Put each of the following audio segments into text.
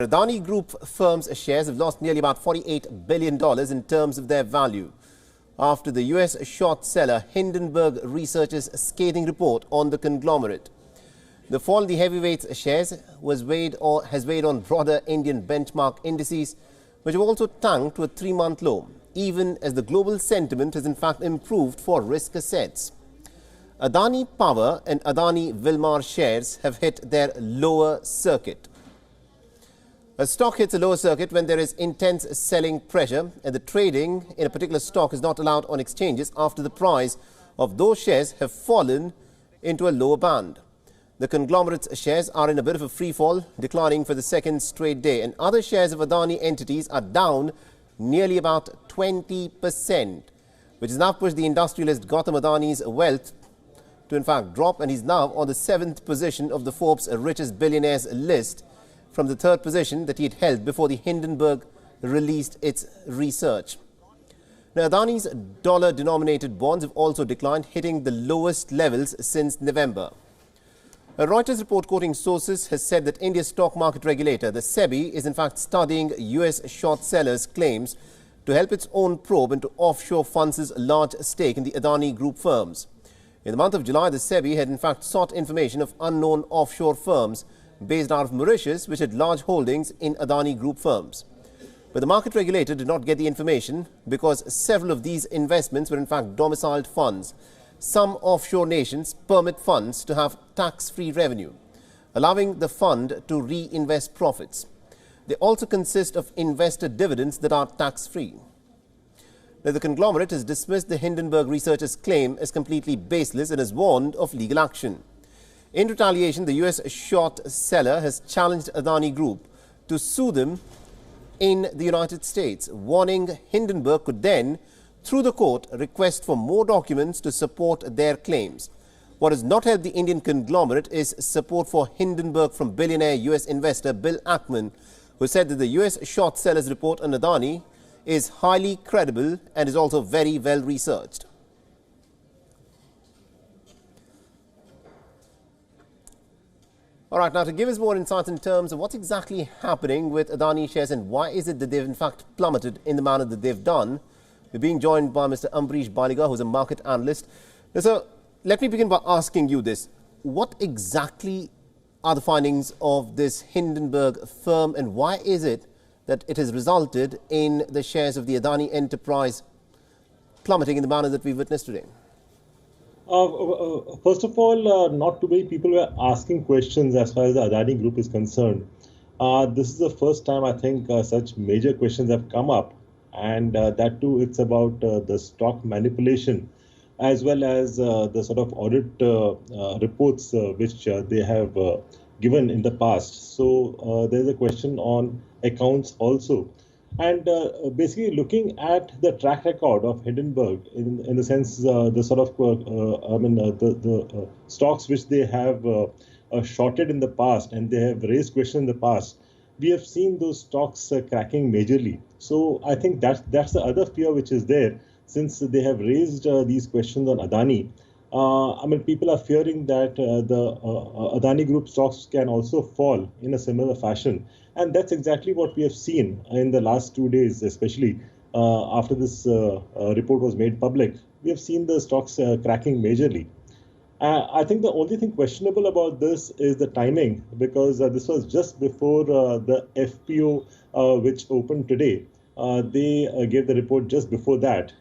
Adani Group firms' shares have lost nearly about $48 billion in terms of their value after the US short seller Hindenburg Research's scathing report on the conglomerate. The fall in the heavyweights' shares has weighed on broader Indian benchmark indices, which have also tanked to a 3-month low, even as the global sentiment has in fact improved for risk assets. Adani Power and Adani Wilmar shares have hit their lower circuit. A stock hits a lower circuit when there is intense selling pressure and the trading in a particular stock is not allowed on exchanges after the price of those shares have fallen into a lower band. The conglomerate's shares are in a bit of a free fall, declining for the second straight day, and other shares of Adani entities are down nearly about 20%, which has now pushed the industrialist Gautam Adani's wealth to in fact drop, and he's now on the 7th position of the Forbes richest billionaires list, from the 3rd position that he had held before the Hindenburg released its research. Now, Adani's dollar-denominated bonds have also declined, hitting the lowest levels since November. A Reuters report quoting sources has said that India's stock market regulator, the SEBI, is in fact studying US short sellers' claims to help its own probe into offshore funds' large stake in the Adani Group firms. In the month of July, the SEBI had in fact sought information of unknown offshore firms based out of Mauritius, which had large holdings in Adani Group firms. But the market regulator did not get the information because several of these investments were in fact domiciled funds. Some offshore nations permit funds to have tax-free revenue, allowing the fund to reinvest profits. They also consist of investor dividends that are tax-free. Now, the conglomerate has dismissed the Hindenburg Research's claim as completely baseless and has warned of legal action. In retaliation, the US short seller has challenged Adani Group to sue them in the United States, warning Hindenburg could then, through the court, request for more documents to support their claims. What has not helped the Indian conglomerate is support for Hindenburg from billionaire US investor Bill Ackman, who said that the US short seller's report on Adani is highly credible and is also very well researched. All right, now to give us more insights in terms of what's exactly happening with Adani shares and why is it that they've in fact plummeted in the manner that they've done, we're being joined by Mr. Ambrish Baliga, who's a market analyst. Now, so let me begin by asking you this. What exactly are the findings of this Hindenburg firm and why is it that it has resulted in the shares of the Adani enterprise plummeting in the manner that we've witnessed today? First of all, not too many people were asking questions as far as the Adani Group is concerned. This is the first time I think such major questions have come up, and that too it's about the stock manipulation as well as the sort of audit reports which they have given in the past. So there's a question on accounts also. And basically looking at the track record of Hindenburg in the sense the sort of the stocks which they have shorted in the past and they have raised questions in the past, we have seen those stocks cracking majorly. So I think that's the other fear which is there since they have raised these questions on Adani. People are fearing that the Adani Group stocks can also fall in a similar fashion. And that's exactly what we have seen in the last 2 days, especially after this report was made public. We have seen the stocks cracking majorly. I think the only thing questionable about this is the timing, because this was just before the FPO which opened today. They gave the report just before that,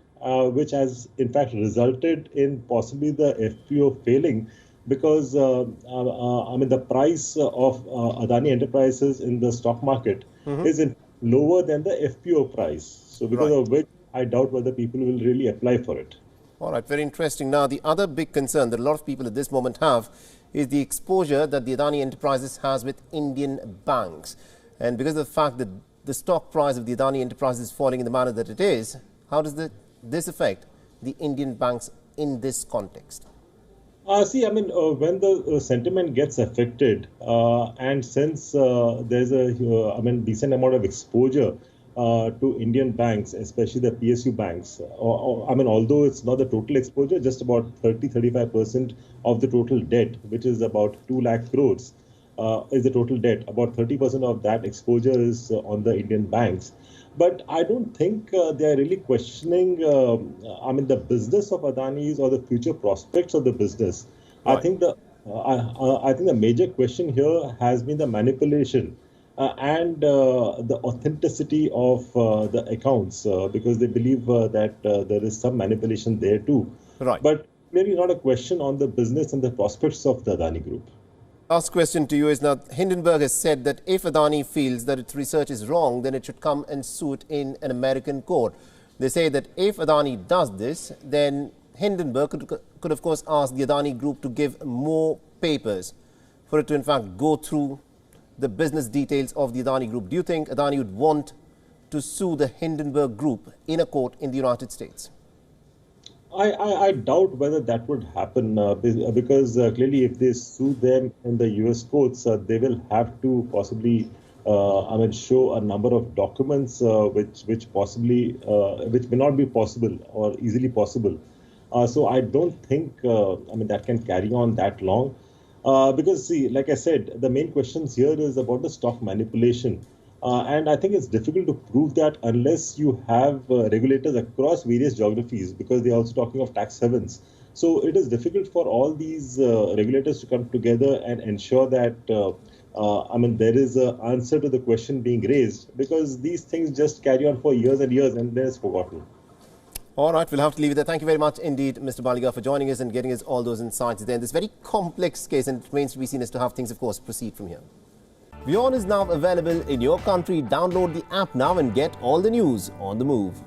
which has in fact resulted in possibly the FPO failing because the price of Adani Enterprises in the stock market is lower than the FPO price. So because of which I doubt whether people will really apply for it. All right, very interesting. Now, the other big concern that a lot of people at this moment have is the exposure that the Adani Enterprises has with Indian banks. And because of the fact that the stock price of the Adani Enterprises is falling in the manner that it is, how does this affect the Indian banks in this context? When the sentiment gets affected, and since there's a decent amount of exposure to Indian banks, especially the PSU banks, although it's not the total exposure, just about 30-35% of the total debt, which is about 2 lakh crores. is the total debt. About 30% of that exposure is on the Indian banks. But I don't think they are really questioning, the business of Adani's or the future prospects of the business. Right. I think the major question here has been the manipulation and the authenticity of the accounts, because they believe that there is some manipulation there too. Right. But clearly not a question on the business and the prospects of the Adani Group. Last question to you is now, Hindenburg has said that if Adani feels that its research is wrong, then it should come and sue it in an American court. They say that if Adani does this, then Hindenburg could of course ask the Adani Group to give more papers for it to in fact go through the business details of the Adani Group. Do you think Adani would want to sue the Hindenburg Group in a court in the United States? I doubt whether that would happen because clearly if they sue them in the US courts, they will have to possibly show a number of documents which possibly which may not be possible or easily possible. So I don't think that can carry on that long because see, like I said, the main questions here is about the stock manipulation. And I think it's difficult to prove that unless you have regulators across various geographies, because they're also talking of tax havens. So it is difficult for all these regulators to come together and ensure that there is an answer to the question being raised, because these things just carry on for years and years and then it's forgotten. All right, we'll have to leave it there. Thank you very much indeed, Mr. Baliga, for joining us and getting us all those insights there in this very complex case, and it remains to be seen as to how things, of course, proceed from here. WION is now available in your country. Download the app now and get all the news on the move.